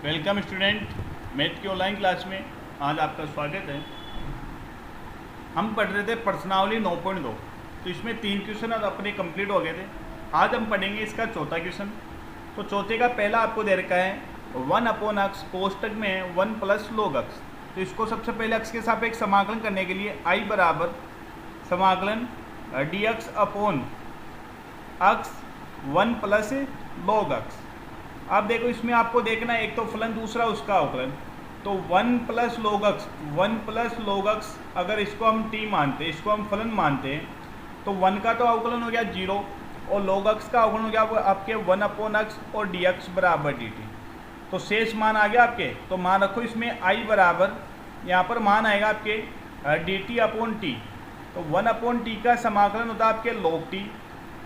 Welcome student, math की online class में आज आपका स्वागत है। हम पढ़ रहे थे प्रश्नावली 9.2। तो इसमें 3 क्वेश्चन आज अपने कंप्लीट हो गए थे। आज हम पढ़ेंगे इसका चौथा क्वेश्चन। तो चौथे का पहला आपको दे रखा है 1/x कोष्टक में 1 प्लस log x। तो इसको सबसे पहले x के सापेक्ष समाकलन करने के लिए i बराबर समाकलन dx upon x 1 plus log x। अब देखो इसमें आपको देखना है एक तो फलन, दूसरा उसका अवकलन। तो 1 प्लस log x अगर इसको हम t मानते हैं, इसको हम फलन मानते हैं, तो 1 का तो अवकलन हो गया 0 और log x का अवकलन हो गया वो आपके 1/x और dx बराबर dt। तो शेष मान आ गया आपके। तो मान रखो इसमें i बराबर, यहाँ पर मान आएगा आपके dt अपॉन t। तो 1/t का समाकलन होता है आपके log t।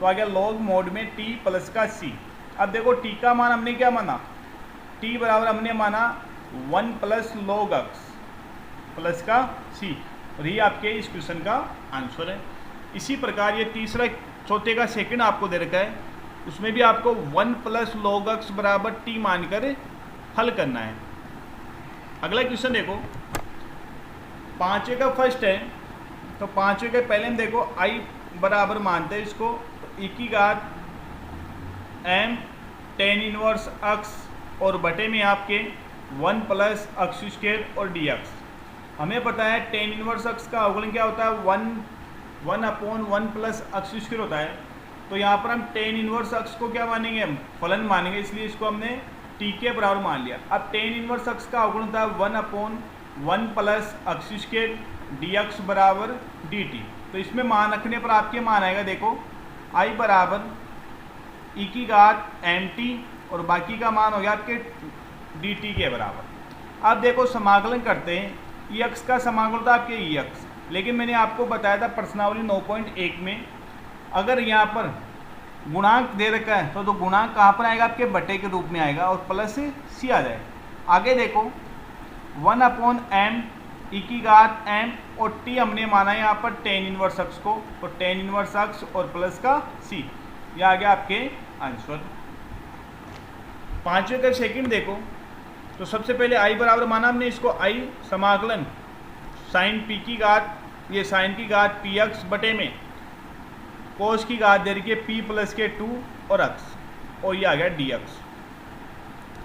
तो आ गया log मोड में t प्लस का c। अब देखो t का मान हमने क्या माना, t बराबर हमने माना 1 प्लस log x प्लस का c, और ये आपके इस क्वेश्चन का आंसर है। इसी प्रकार ये तीसरा चौथे का सेकंड आपको दे रखा है, उसमें भी आपको 1 प्लस log x बराबर t मानकर हल करना है। अगला क्वेश्चन देखो, पांचवे का फर्स्ट है। तो पांचवे के पहले हम देखो i बराबर मानते हैं इसको e की घात m tan इनवर्स x और बटे में आपके 1 प्लस x स्क्वायर और dx। हमें पता है tan इनवर्स x का अवकलन क्या होता है, 1/1 प्लस x स्क्वायर होता है। तो यहाँ पर हम tan इनवर्स x को क्या मानेंगे, हम फलन मानेंगे, इसलिए इसको हमने t के बराबर मान लिया। अब tan इनवर्स x का अवकलन होता है 1/1 प्लस x स्क्वायर dx बराबर dt। तो इसमें मान रखने पर आपके मान आएगा, देखो i बराबर e की घात mt और बाकी का मान हो गया आपके dt के बराबर। अब देखो समाकलन करते हैं, ex का समाकलन होता है आपके ex, लेकिन मैंने आपको बताया था प्रश्नावली 9.1 में अगर यहाँ पर गुणांक दे रखा है तो गुणांक कहाँ पर आएगा, आपके बटे के रूप में आएगा और प्लस c आ जाए। आगे देखो 1/m e की घात m और t हमने माना है यहाँ पर tan इनवर्स x को, तो tan इनवर्स x और प्लस का c, ये आ गया आपके आंसर। पांचवे का सेकंड देखो, तो सबसे पहले i बराबर माना हमने इसको i समाकलन साइन p की घात, ये साइन की घात px बटे में कोस की घात दे रही है p प्लस के 2 और x, और ये आ गया dx।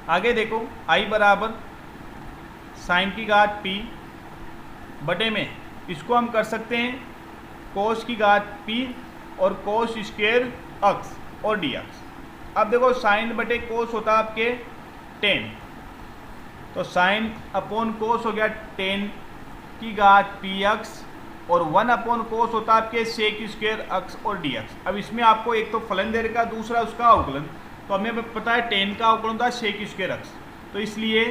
आगे देखो i बराबर साइन की घात p बटे में, इसको हम कर सकते हैं कोस की घात p और कोस स्क्वायर x और dx। अब देखो साइन बटे कोस होता है आपके 10, तो साइन अपॉन कोस हो गया 10 की घात px और 1/कोस होता है आपके सेक स्क्वायर x और dx। अब इसमें आपको एक तो फलन दे रखा, दूसरा उसका अवकलन। तो हमें पता है 10 का अवकलन होता है सेक स्क्वायर x, तो इसलिए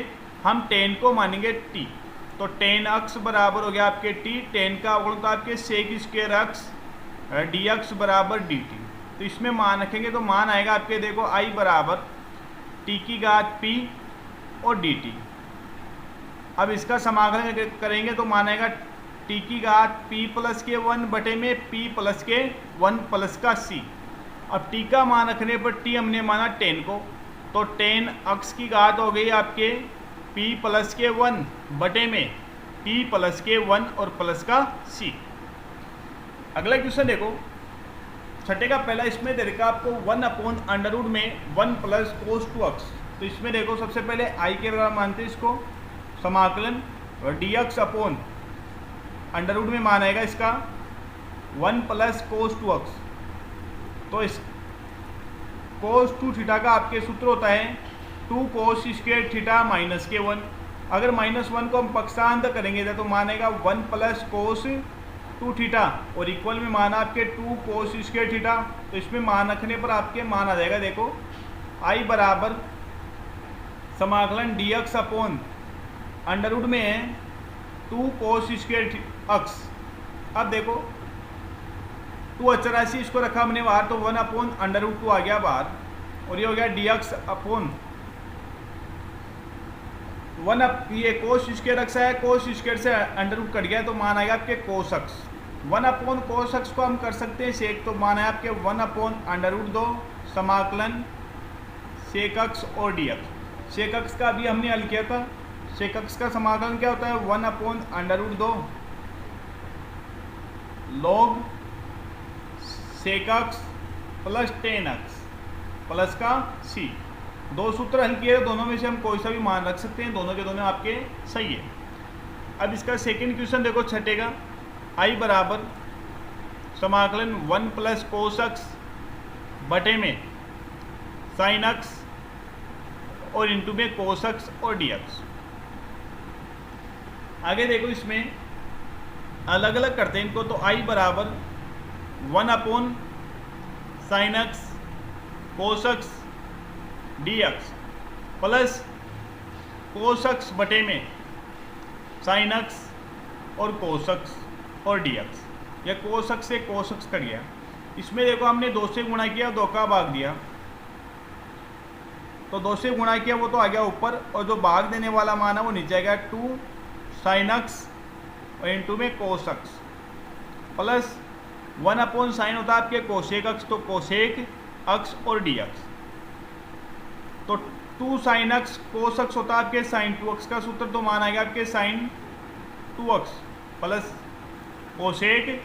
हम 10 को मानेंगे t। तो 10x बराबर हो गया आपके t, 10 का अवकलन होता है आपके सेक स्क्वायर x dx बराबर dt। तो इसमें मान रखेंगे तो मान आएगा आपके, देखो i बराबर t की घात p और dt। अब इसका समाकलन करेंगे तो मान आएगा t की घात p प्लस के 1 बटे में p प्लस के 1 प्लस का c। अब t का मान रखने पर t हमने माना 10 को, तो 10x की घात हो गई आपके p प्लस के 1 बटे में p प्लस के 1 और प्लस का c। अगला क्वेश्चन देखो, छठे का पहला, इसमें दे रखा आपको 1/√में 1 प्लस कोस 2x। तो इसमें देखो सबसे पहले i के बराबर मानते हैं इसको समाकलन dx अपॉन अंडरवुड में मान आएगा इसका 1 प्लस कोस 2x। तो इस कोस 2 थीटा का आपके सूत्र होता है 2 कोस स्क्वायर थीटा माइनस के 1। अगर -1 को हम पक्षांतर करेंगे तो मानेगा 1 प्लस कोस 2 थीटा और इक्वल में मान आपके 2 कोस स्क्वायर थीटा। तो इसमें मान रखने पर आपके मान आ जाएगा, देखो i बराबर समाकलन dx अपॉन अंडरवुड में है 2 कोस स्क्वायर x। अब देखो 2 अचराशी इसको रखा हमने बाहर, तो 1/√2 आ गया बाहर, और ये हो गया dx अपॉन 1 ये कोस स्क्वायर x है, कोस स्क्वायर से अंडरवुड कट गया तो मान आएगा आपके कोस x। 1/कोस x को हम कर सकते हैं सेक, तो मान है आपके 1/√2 समाकलन सेक x और dx। सेक अक्स का अभी हमने हल किया था। सेक अक्स का समाकलन क्या होता है? 1/√2 log सेक अक्स प्लस टेन अक्स प्लस का सी। दो सूत्र हल किए, दोनों में से हम कोई सा भी मान रख सकते हैं, दोनों के दोनों आपके सही है। अब इसका सेकंड क्वेश्चन देखो छठे का, आई बराबर समाकलन 1 प्लस कोस अक्स बटे में साइन अक्स और इंटू में कोस अक्स और डी अक्स। आगे देखो इसमें अलग अलग करते हैं इनको। तो आई बराबर 1 साइन अक्स कोस अक्स डी अक्स प्लस कोस अक्स बटे में साइन अक्स और कोस अक्स और डी अक्स, या कोस अक्स से कोस अक्स कट गया। इसमें देखो हमने 2 से गुणा किया, 2 का भाग दिया, तो 2 से गुणा किया वो तो आ गया ऊपर, और जो भाग देने वाला मान है वो नीचे आएगा 2 साइन अक्स और इंटू में कोस अक्स प्लस 1 साइन होता है आपके कोसेक अक्स, तो कोसेक अक्स और डी अक्स, तो 2 साइन अक्स कोस अक्स होता है आपके साइन 2 अक्स का सूत्र, तो मान आएगा आपके साइन 2 अक्स प्लस कोसेक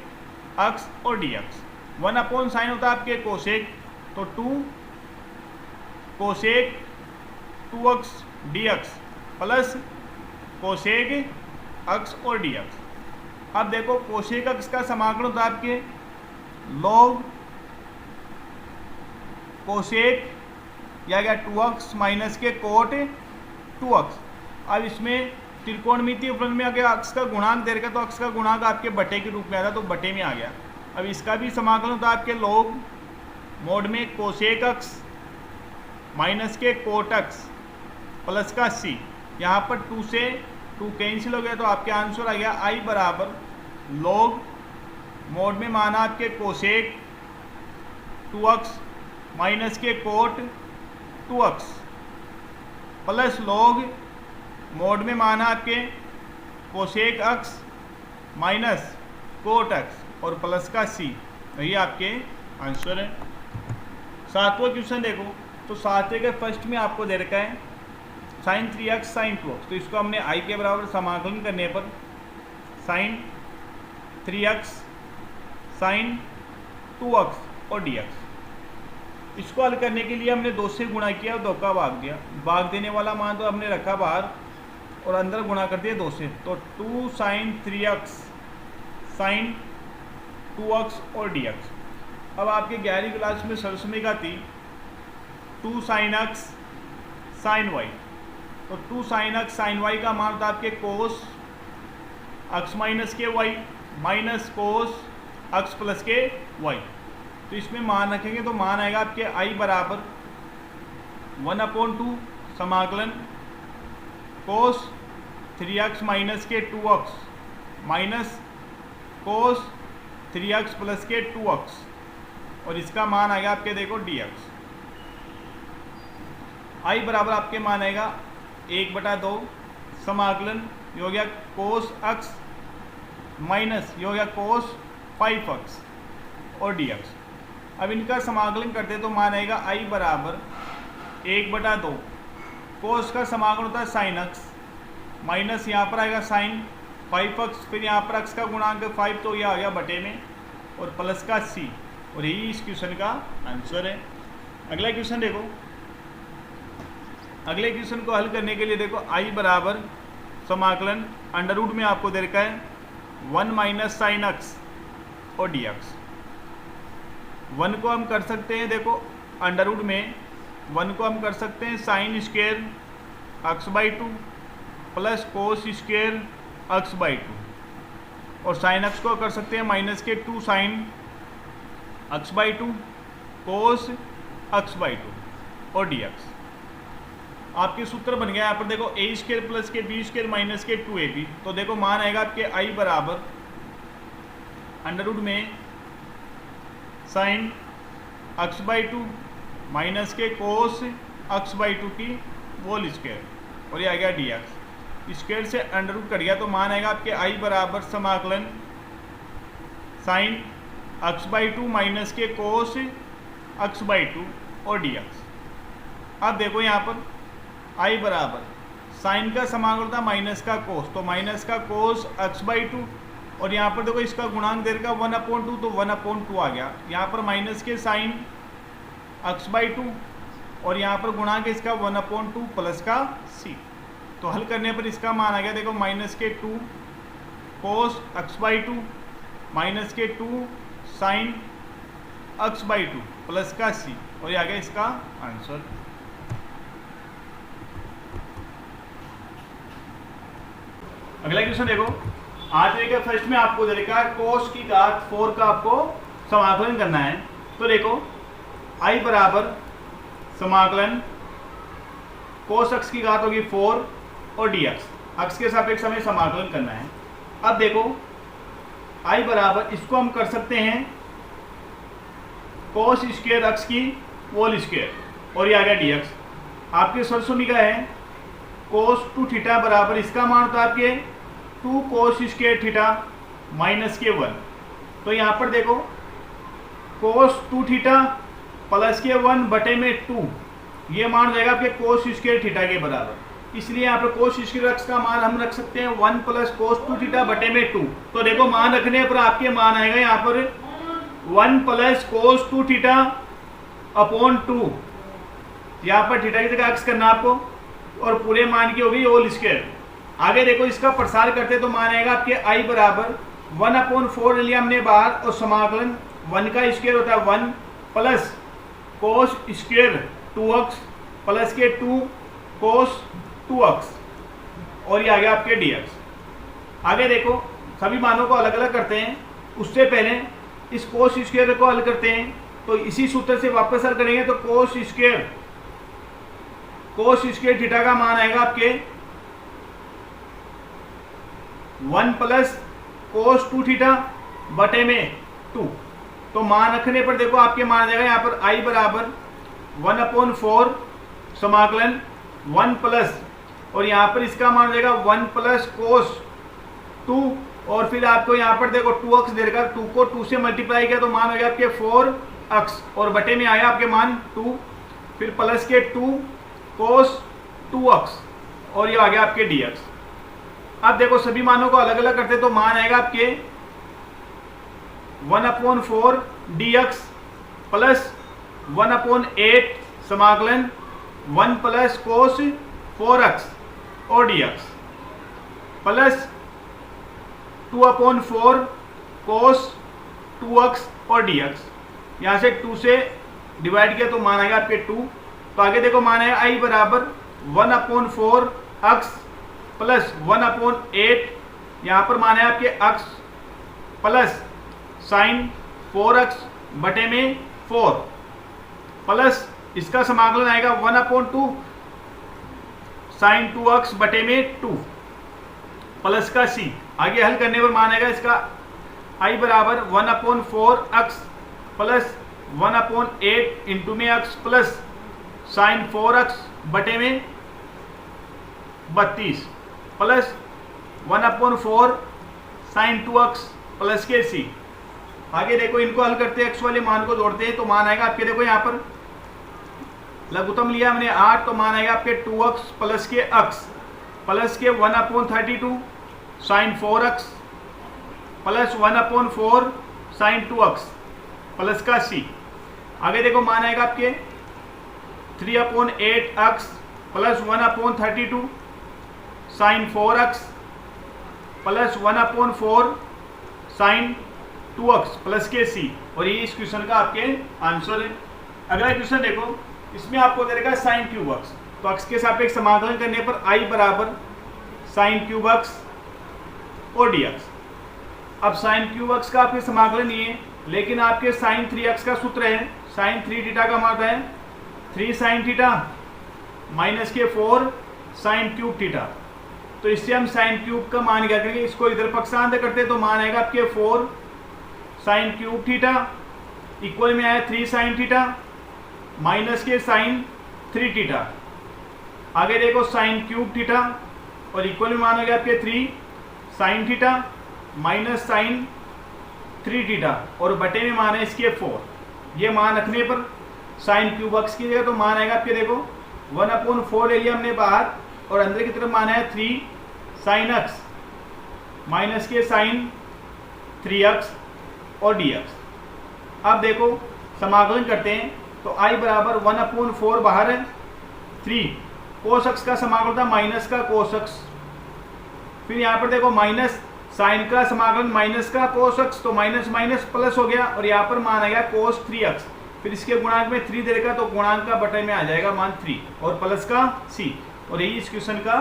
अक्स और डी अक्स। 1 साइन होता है आपके कोसेक, तो 2 कोसेक 2 अक्स डी अक्स प्लस कोसेक अक्स और डी अक्स। अब देखो कोसेक अक्स का समाकलन होता है आपके लॉग कोसेक या गया 2 अक्स माइनस के कोट 2 अक्स। अब इसमें त्रिकोणमितीय फलन में अगर अक्स का गुणांक दे रखा तो अक्स का गुणांक आपके बटे के रूप में आता, तो बटे में आ गया। अब इसका भी समाकलन होता है आपके लॉग मोड में कोसेक अक्स माइनस के कोट अक्स प्लस का सी। यहाँ पर 2 से 2 कैंसिल हो गया, तो आपके आंसर आ गया आई बराबर लॉग मोड में माना आपके कोसेक 2 अक्स माइनस के कोट 2 अक्स प्लस लॉग मोड में माना आपके कोसेक अक्स माइनस कोट अक्स और प्लस का सी। यही आपके आंसर है। 7वां क्वेश्चन देखो, तो 7वें के फर्स्ट में आपको दे रखा है साइन 3x साइन 2x, तो इसको हमने आई के बराबर समाकलन करने पर साइन 3x साइन 2x और dx, इसको हल करने के लिए हमने 2 से गुणा किया और 2 का भाग दिया। भाग देने वाला मान तो हमने रखा बाहर और अंदर गुणा कर दिया 2 से, तो 2 साइन 3x साइन 2x और dx। अब आपके 11वीं क्लास में सरसमिका थी 2 साइन x साइन y, तो 2 साइन x साइन y का मान था आपके कोस x माइनस के y minus cos x plus के y। तो इसमें मान रखेंगे तो मान आएगा आपके आई बराबर 1/2 समाकलन कोस 3x माइनस के 2x minus cos 3x plus के 2x, और इसका मान आएगा आपके देखो dx। आई बराबर आपके मान आएगा 1/2 समाकलन ये हो गया कोस x माइनस ये हो गया कोस 5x और dx। अब इनका समाकलन करते तो मान आएगा आई बराबर 1/2 कोस का समाकलन होता है साइन x माइनस यहाँ पर आएगा साइन 5x, फिर यहाँ पर x का गुणांक 5 तो यह आ गया बटे में और प्लस का c, और यही इस क्वेश्चन का आंसर है। अगला क्वेश्चन देखो, अगले क्वेश्चन को हल करने के लिए देखो आई बराबर समाकलन अंडर रूट में आपको दे रखा है 1 माइनस साइन x और dx। 1 को हम कर सकते हैं देखो अंडर रूट में 1 को हम कर सकते हैं sine square x/2 plus cos square x/2, और साइन x को कर सकते हैं माइनस के 2 साइन x/2 कोस x/2 और dx। आपके सूत्र बन गया यहाँ पर देखो a स्क्वायर प्लस के b स्क्वायर माइनस के 2ab, तो देखो मान आएगा आपके आई बराबर अंडर रूट में साइन x/2 माइनस के कोस x/2 की होल स्क्वायर, और ये आ गया dx। स्क्वायर से अंडर रूट कट गया तो मान आएगा आपके आई बराबर समाकलन साइन x/2 माइनस के कोस x/2 और dx। अब देखो यहाँ पर आई बराबर साइन का समाकलन था माइनस का कोस, तो माइनस का कोस x/2 और यहाँ पर देखो इसका गुणांक दे रखा 1/2, तो 1/2 आ गया। यहाँ पर माइनस के साइन x/2 और यहाँ पर गुणांक इसका 1/2 प्लस का c। तो हल करने पर इसका मान आ गया देखो माइनस के 2 कोस x/2 माइनस के 2 साइन x/2 प्लस का c, और ये आ गया इसका आंसर। अगला क्वेश्चन देखो, आज देखिए फर्स्ट में आपको दे रखा है कोस की घात 4 का आपको समाकलन करना है। तो देखो आई बराबर समाकलन कोस x की घात होगी 4 और dx x के सापेक्ष हमें समाकलन करना है। अब देखो आई बराबर इसको हम कर सकते हैं कोस स्क्वायर x की होल स्क्वायर, और ये आ गया dx। आपके सरसोमिका है कोस 2 थीटा बराबर इसका मान होता है आपके 2 कोस स्क्वायर थीटा माइनस के 1। तो यहाँ पर देखो कोस 2 थीटा प्लस के 1 बटे में 2, ये मान जाएगा आपके कोस स्क्वायर थीटा के बराबर। इसलिए यहाँ पर कोस स्क्वायर x का मान हम रख सकते हैं 1 प्लस कोस 2 थीटा बटे में 2। तो देखो मान रखने पर आपके मान आएगा यहाँ पर 1 प्लस कोस 2 थीटा अपॉन 2, यहाँ पर थीटा की जगह x करना आपको, और पूरे मान की होगी होल स्क्वायर। आगे देखो इसका प्रसार करते तो मान आएगा आपके आई बराबर 1/4 लिया हमने बाहर, और समाकलन 1 का स्क्वायर होता है 1 plus cos square 2x plus के 2 कोस 2x, और ये आ गया आपके dx। आगे देखो सभी मानों को अलग अलग करते हैं, उससे पहले इस कोस स्क्वायर को हल करते हैं। तो इसी सूत्र से वापस हल करेंगे तो कोस स्क्वायर थीटा का मान आएगा आपके 1 प्लस कोस 2 थीटा बटे में 2। तो मान रखने पर देखो आपके मान आ जाएगा यहाँ पर आई बराबर 1/4 समाकलन 1 प्लस, और यहाँ पर इसका मान हो जाएगा 1 प्लस कोस 2, और फिर आपको यहाँ पर देखो 2x दे रखा, 2 को 2 से मल्टीप्लाई किया तो मान हो गया आपके 4x, और बटे में आया आपके मान 2, फिर प्लस के 2 कोस 2x, और ये आ गया आपके dx। अब देखो सभी मानों को अलग अलग करते तो मान आएगा आपके 1/4 dx प्लस 1/8 समाकलन 1 प्लस कोस 4x और dx प्लस 2/4 कोस 2x और dx। यहाँ से 2 से डिवाइड किया तो मान आएगा आपके 2। तो आगे देखो मान है आई बराबर 1/4 x प्लस 1/8, यहाँ पर मान है आपके x प्लस साइन 4x बटे में 4 प्लस इसका समाकलन आएगा 1/2 साइन 2x बटे में 2 प्लस का c। आगे हल करने पर मान आएगा इसका आई बराबर 1/4 x प्लस 1/8 इंटू में x प्लस साइन 4x बटे में 32 प्लस 1/4 साइन 2x प्लस के c। आगे देखो इनको हल करते हैं, x वाले मान को जोड़ते हैं तो मान आएगा आपके देखो यहाँ पर लघुत्तम लिया हमने 8, तो मान आएगा आपके 2x प्लस के x प्लस के 1/32 sine 4x plus 1/4 sine 2x plus का c। आगे देखो मान आएगा आपके 3/8x plus 1/32 sine 4x plus 1/4 sine 2x plus के c, और ये इस क्वेश्चन का आपके आंसर है। अगला क्वेश्चन देखो, इसमें आपको दे रखा है साइन क्यूब x। तो x के सापेक्ष समाकलन करने पर i बराबर साइन क्यूब x और dx। अब साइन क्यूब x का आपके समाकलन ये है, लेकिन आपके साइन 3x का सूत्र है साइन 3 थीटा का मान है 3 साइन थीटा माइनस के 4 साइन क्यूब थीटा। तो इससे हम साइन क्यूब का मान क्या करेंगे, इसको इधर पक्षांतर करते हैं तो मान आएगा आपके 4 साइन क्यूब थीटा इक्वल में आया 3 साइन थीटा माइनस के साइन 3 थीटा। आगे देखो साइन क्यूब थीटा और इक्वल में मान हो गया आपके 3 sine theta minus sine 3 theta, और बटे में मान है इसके 4। ये मान रखने पर साइन क्यूब x की जगह तो मान आएगा आपके देखो 1/4 ले लिया हमने बाहर और अंदर की तरफ माना है 3 साइन x माइनस के साइन 3x और dx। अब देखो समाकलन करते हैं तो I बराबर 1/4 बाहर है, 3 कोस x का समाकलन था माइनस का कोस x, फिर यहाँ पर देखो माइनस साइन का समाकलन माइनस का कोस x, तो माइनस माइनस प्लस हो गया और यहाँ पर मान आ गया कोस 3x, फिर इसके गुणांक में 3 दे देगा तो गुणांक का बटे में आ जाएगा मान 3 और प्लस का c, और यही इस क्वेश्चन का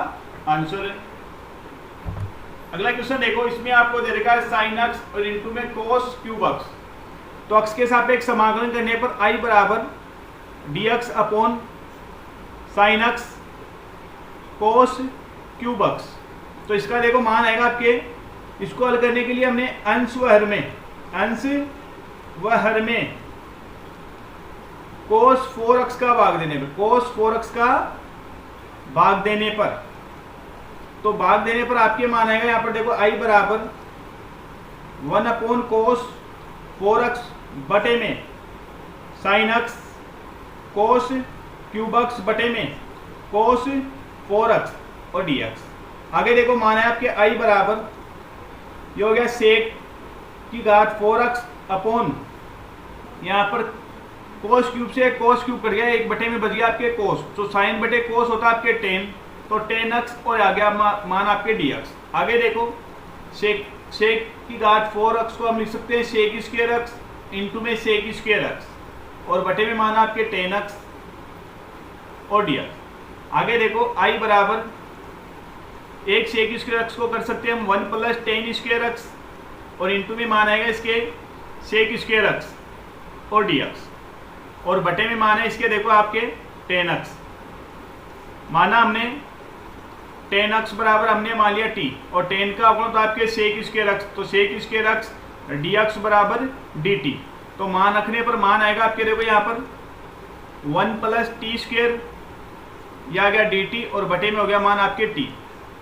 आंसर है। अगला क्वेश्चन देखो, इसमें आपको दे रखा है साइन x और इनटू में कोस क्यूब x, तो x के सापेक्ष समाकलन करने पर I बराबर dx upon sine x cos cube x, तो इसका देखो मान आएगा आपके, इसको हल करने के लिए हमने अंश व हर में कोस 4x का भाग देने पर, कोस 4x का भाग देने पर, तो भाग देने पर आपके मान आएगा यहाँ पर देखो I बराबर 1/कोस 4x बटे में sine x cos cube x बटे में कोस 4x और dx। आगे देखो मान है आपके I बराबर, ये हो गया सेक की घात 4x अपॉन, यहाँ पर कोस क्यूब से कोस क्यूब कट गया, एक बटे में बच गया आपके कोस, तो साइन बटे कोस होता है आपके 10, तो 10x और आ गया मान आपके dx। आगे देखो सेक की घात 4x को हम लिख सकते हैं सेक स्क्वायर x इंटू में सेक स्क्वायर x और बटे में मान आपके 10x और dx। आगे देखो I बराबर एक सेक स्क्वायर x को कर सकते हैं हम 1 + 10 स्क्वायर x और इंटू में मान आएगा इसके सेक स्क्वायर x और dx और बटे में मान है इसके देखो आपके 10x। माना हमने 10x बराबर हमने मान लिया t और 10 का अवकलन तो आपके सेक स्क्वायर x, तो सेक स्क्वायर x dx बराबर dt, तो मान रखने पर मान आएगा आपके देखो यहाँ पर 1 + t स्क्वायर, यह आ गया dt और बटे में हो गया मान आपके t,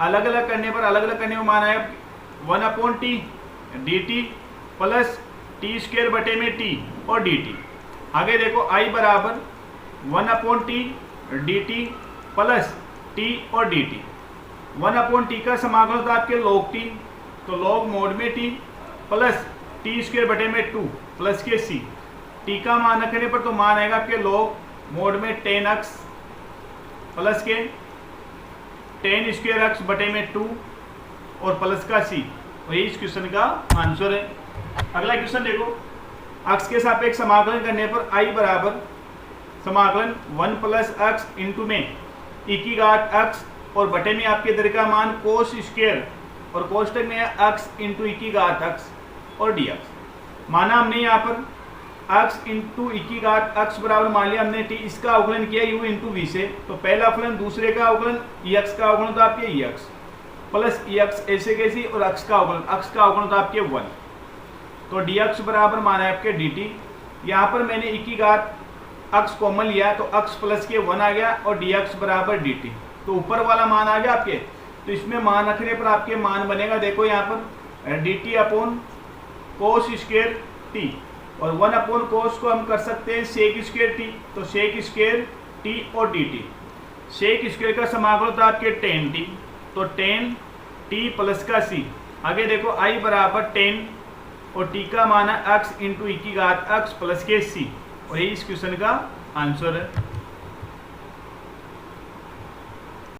अलग अलग करने पर मान आएगा 1/t dt plus t square बटे में t और dt। आगे देखो I बराबर 1/t dt प्लस t और dt, 1/t का समाकलन था आपके log t, तो log मोड में t प्लस t स्क्वायर बटे में 2 प्लस के c, t का मान रखने पर तो मान आएगा आपके log मोड में 10x प्लस के 10 स्क्वायर x बटे में 2 और प्लस का c, वही इस क्वेश्चन का आंसर है। अगला क्वेश्चन देखो, x के सापेक्ष समाकलन करने पर I बराबर समाकलन 1 + x इंटू में e की घात x और बटे में आपके इधर का मान कोस स्क्वायर और कोष्टक में x इंटू e की घात x और dx। माना हमने यहाँ पर x इंटू e की घात x बराबर मान लिया हमने t, इसका अवकलन किया u इंटू v से, तो पहला अवकलन दूसरे का अवकलन ex का अवकलन तो आपके ex प्लस ex ऐसे कैसी और x का अवकलन तो आपके 1, तो dx बराबर माना है आपके dt। यहाँ पर मैंने e की घात x कॉमन लिया तो x प्लस के 1 आ गया और dx बराबर dt, तो ऊपर वाला मान आ गया आपके, तो इसमें मान रखने पर आपके मान बनेगा देखो यहाँ पर dt upon cos square t और 1/कोस को हम कर सकते हैं सेक स्क्वायर t, तो सेक स्क्वायर t और dt, सेक स्क्वायर का समाकलन था आपके 10t, तो 10t प्लस का c। आगे देखो I बराबर 10 और t का मान है x इंटू e की घात x प्लस के c, और यही इस क्वेश्चन का आंसर है।